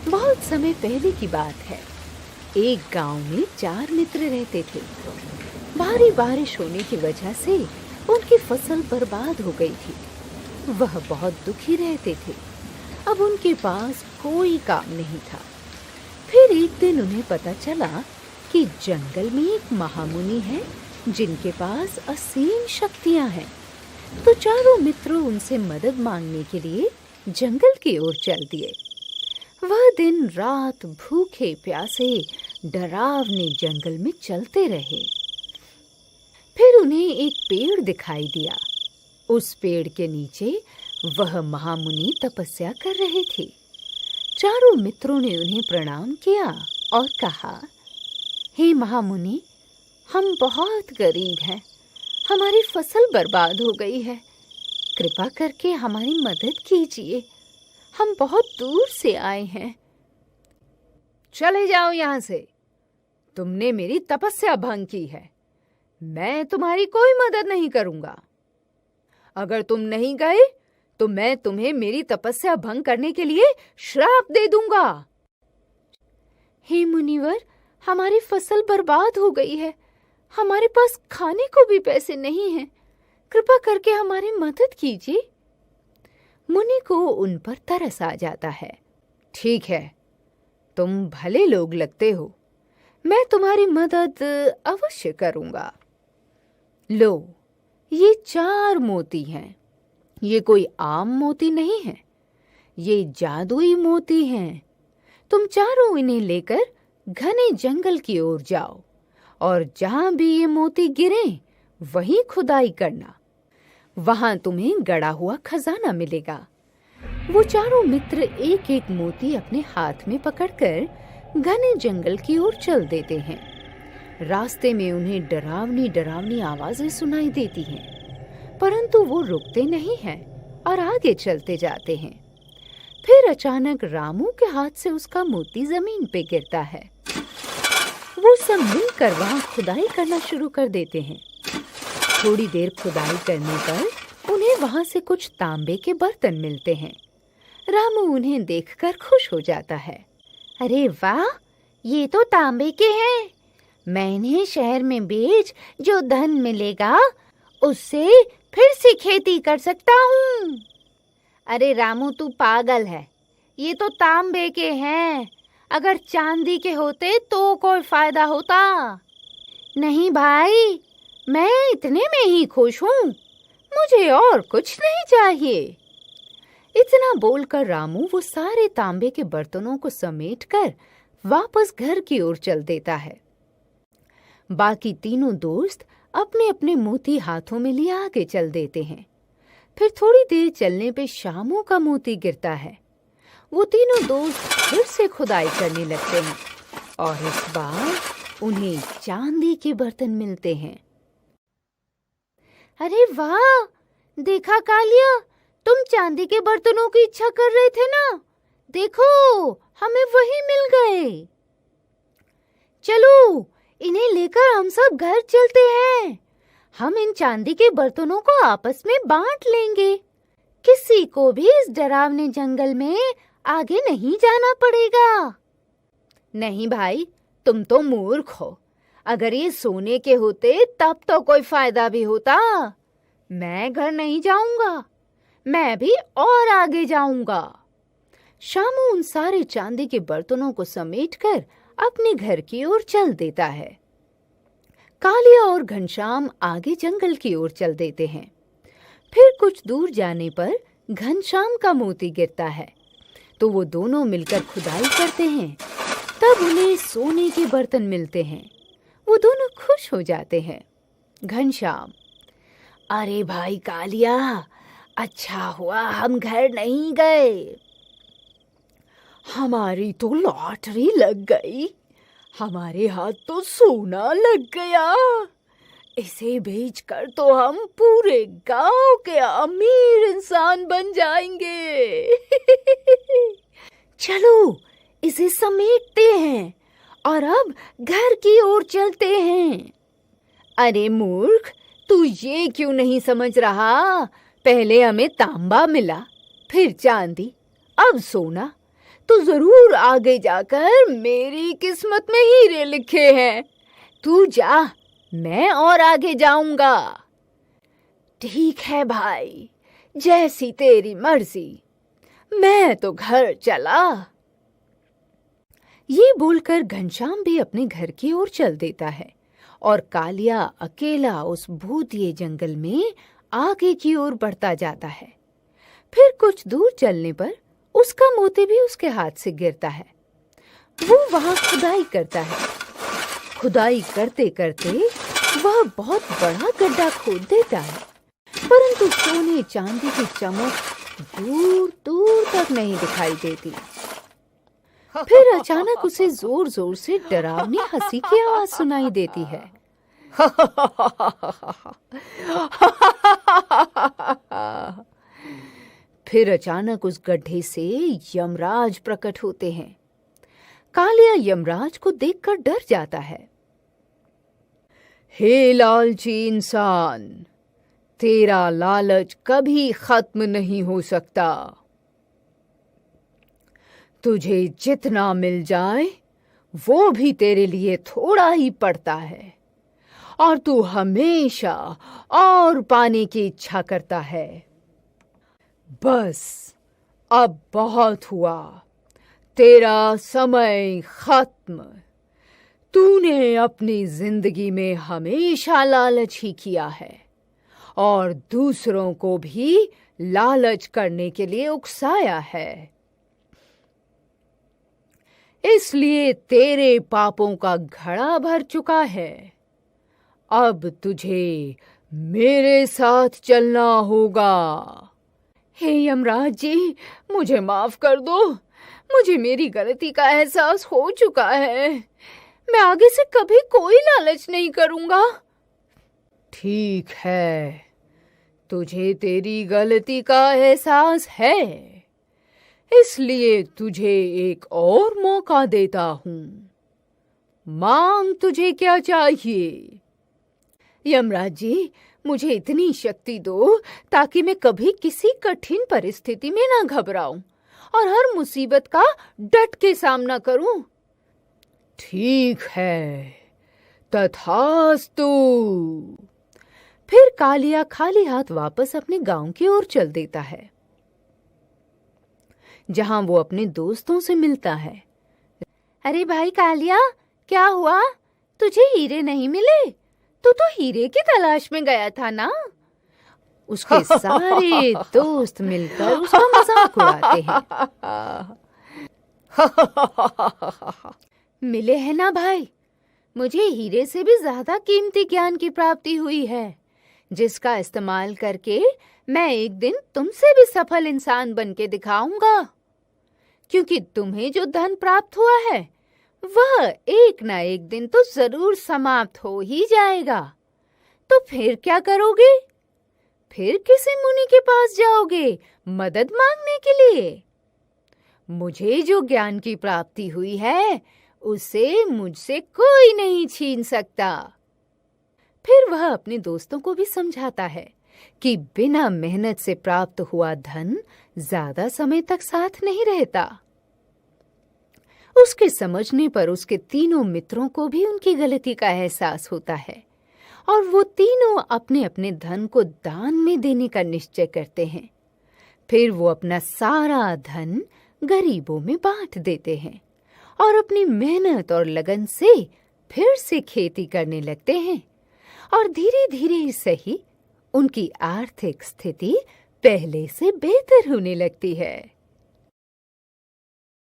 बहुत समय पहले की बात है। एक गांव में 4 मित्र रहते थे। भारी बारिश होने की वजह से उनकी फसल बर्बाद हो गई थी। वह बहुत दुखी रहते थे। अब उनके पास कोई काम नहीं था। फिर एक दिन उन्हें पता चला कि जंगल में एक महामुनि है जिनके पास असीम शक्तियां हैं। तो चारों मित्रों उनसे मदद मांगने के लिए जंगल की ओर चल दिए। वह दिन रात भूखे प्यासे डरावने जंगल में चलते रहे। फिर उन्हें एक पेड़ दिखाई दिया। उस पेड़ के नीचे वह महामुनि तपस्या कर रहे थे। चारों मित्रों ने उन्हें प्रणाम किया और कहा, हे महामुनि, हम बहुत गरीब हैं। हमारी फसल बर्बाद हो गई है। कृपा करके हमारी मदद कीजिए। हम बहुत दूर से आए हैं। चले जाओ यहाँ से। तुमने मेरी तपस्या भंग की है। मैं तुम्हारी कोई मदद नहीं करूंगा। अगर तुम नहीं गए तो मैं तुम्हें मेरी तपस्या भंग करने के लिए श्राप दे दूंगा। हे मुनिवर, हमारी फसल बर्बाद हो गई है। हमारे पास खाने को भी पैसे नहीं हैं। कृपा करके हमारी मदद कीजिए। मुनि को उन पर तरस आ जाता है। ठीक है, तुम भले लोग लगते हो। मैं तुम्हारी मदद अवश्य करूंगा। लो, ये 4 मोती हैं। ये कोई आम मोती नहीं है, ये जादुई मोती हैं। तुम चारों इन्हें लेकर घने जंगल की ओर जाओ और जहां भी ये मोती गिरें वहीं खुदाई करना। वहां तुम्हें गड़ा हुआ खजाना मिलेगा। वो चारों मित्र एक एक मोती अपने हाथ में पकड़कर घने जंगल की ओर चल देते हैं। रास्ते में उन्हें डरावनी डरावनी आवाजें सुनाई देती हैं, परंतु वो रुकते नहीं हैं और आगे चलते जाते हैं। फिर अचानक रामू के हाथ से उसका मोती जमीन पे गिरता है। वो सब मिलकर वहां खुदाई करना शुरू कर देते हैं। थोड़ी देर खुदाई करने पर उन्हें वहां से कुछ तांबे के बर्तन मिलते हैं। रामू उन्हें देखकर खुश हो जाता है। अरे वाह, ये तो तांबे के हैं। मैं इन्हें शहर में बेच जो धन मिलेगा उससे फिर से खेती कर सकता हूँ। अरे रामू, तू पागल है। ये तो तांबे के हैं। अगर चांदी के होते तो कोई फायदा होता। नहीं भाई, मैं इतने में ही खुश हूँ। मुझे और कुछ नहीं चाहिए। इतना बोलकर रामू वो सारे तांबे के बर्तनों को समेटकर वापस घर की ओर चल देता है। बाकी तीनों दोस्त अपने अपने मोती हाथों में लिए आगे चल देते हैं। फिर थोड़ी देर चलने पे शामू का मोती गिरता है। वो तीनों दोस्त फिर से खुदाई करने लगते हैं और इस बार उन्हें चांदी के बर्तन मिलते हैं। अरे वाह, देखा कालिया, तुम चांदी के बर्तनों की इच्छा कर रहे थे ना। देखो, हमें वही मिल गए। चलो, इन्हें लेकर हम सब घर चलते हैं। हम इन चांदी के बर्तनों को आपस में बांट लेंगे। किसी को भी इस डरावने जंगल में आगे नहीं जाना पड़ेगा। नहीं भाई, तुम तो मूर्ख हो। अगर ये सोने के होते तब तो कोई फायदा भी होता। मैं घर नहीं जाऊंगा, मैं भी और आगे जाऊंगा। शामू उन सारे चांदी के बर्तनों को समेटकर अपने घर की ओर चल देता है। कालिया और घनश्याम आगे जंगल की ओर चल देते हैं। फिर कुछ दूर जाने पर घनश्याम का मोती गिरता है, तो वो दोनों मिलकर खुदाई करते हैं। तब उन्हें सोने के बर्तन मिलते हैं। वो दोनों खुश हो जाते हैं। घनश्याम, अरे भाई कालिया, अच्छा हुआ हम घर नहीं गए। हमारी तो लॉटरी लग गई। हमारे हाथ तो सोना लग गया। इसे बेचकर तो हम पूरे गांव के अमीर इंसान बन जाएंगे। चलो, इसे समेटते हैं और अब घर की ओर चलते हैं। अरे मूर्ख, तू ये क्यों नहीं समझ रहा? पहले हमें तांबा मिला, फिर चांदी, अब सोना। तो जरूर आगे जाकर मेरी किस्मत में हीरे लिखे हैं। तू जा, मैं और आगे जाऊंगा। ठीक है भाई, जैसी तेरी मर्जी, मैं तो घर चला। ये बोलकर घनश्याम भी अपने घर की ओर चल देता है और कालिया अकेला उस भूतिए जंगल में आगे की ओर बढ़ता जाता है। फिर कुछ दूर चलने पर उसका मोती भी उसके हाथ से गिरता है। वो वहां खुदाई करता है। खुदाई करते करते वह बहुत बड़ा गड्ढा खोद देता है, परंतु सोने चांदी की चमक दूर दूर तक नहीं दिखाई देती। फिर अचानक उसे जोर जोर से डरावनी हंसी की आवाज सुनाई देती है। फिर अचानक उस गड्ढे से यमराज प्रकट होते हैं। कालिया यमराज को देखकर डर जाता है। हे लालची इंसान, तेरा लालच कभी खत्म नहीं हो सकता। तुझे जितना मिल जाए वो भी तेरे लिए थोड़ा ही पड़ता है, और तू हमेशा और पाने की इच्छा करता है। बस अब बहुत हुआ, तेरा समय खत्म। तूने अपनी जिंदगी में हमेशा लालच ही किया है और दूसरों को भी लालच करने के लिए उकसाया है। इसलिए तेरे पापों का घड़ा भर चुका है। अब तुझे मेरे साथ चलना होगा। हे यमराज जी, मुझे माफ कर दो। मुझे मेरी गलती का एहसास हो चुका है। मैं आगे से कभी कोई लालच नहीं करूंगा। ठीक है, तुझे तेरी गलती का एहसास है, इसलिए तुझे एक और मौका देता हूं। मांग, तुझे क्या चाहिए? यमराज जी, मुझे इतनी शक्ति दो ताकि मैं कभी किसी कठिन परिस्थिति में ना घबराऊं और हर मुसीबत का डट के सामना करूं। ठीक है, तथास्तु। फिर कालिया खाली हाथ वापस अपने गांव की ओर चल देता है, जहां वो अपने दोस्तों से मिलता है। अरे भाई कालिया, क्या हुआ? तुझे हीरे नहीं मिले? तू तो हीरे की तलाश में गया था ना? उसके सारे दोस्त मिलकर उसका मजाक उड़ाते हैं। मिले हैं ना भाई? मुझे हीरे से भी ज्यादा कीमती ज्ञान की प्राप्ति हुई है, जिसका इस्तेमाल करके मैं एक दिन तुमसे भी सफल इंसान बन के दिखाऊंगा। क्योंकि तुम्हें जो धन प्राप्त हुआ है वह एक ना एक दिन तो जरूर समाप्त हो ही जाएगा। तो फिर क्या करोगे? फिर किसी मुनि के पास जाओगे मदद मांगने के लिए? मुझे जो ज्ञान की प्राप्ति हुई है उसे मुझसे कोई नहीं छीन सकता। फिर वह अपने दोस्तों को भी समझाता है कि बिना मेहनत से प्राप्त हुआ धन ज्यादा समय तक साथ नहीं रहता। उसके समझने पर उसके तीनों मित्रों को भी उनकी गलती का एहसास होता है और वो तीनों अपने अपने धन को दान में देने का निश्चय करते हैं। फिर वो अपना सारा धन गरीबों में बांट देते हैं और अपनी मेहनत और लगन से फिर से खेती करने लगते हैं, और धीरे धीरे सही उनकी आर्थिक स्थिति पहले से बेहतर होने लगती है।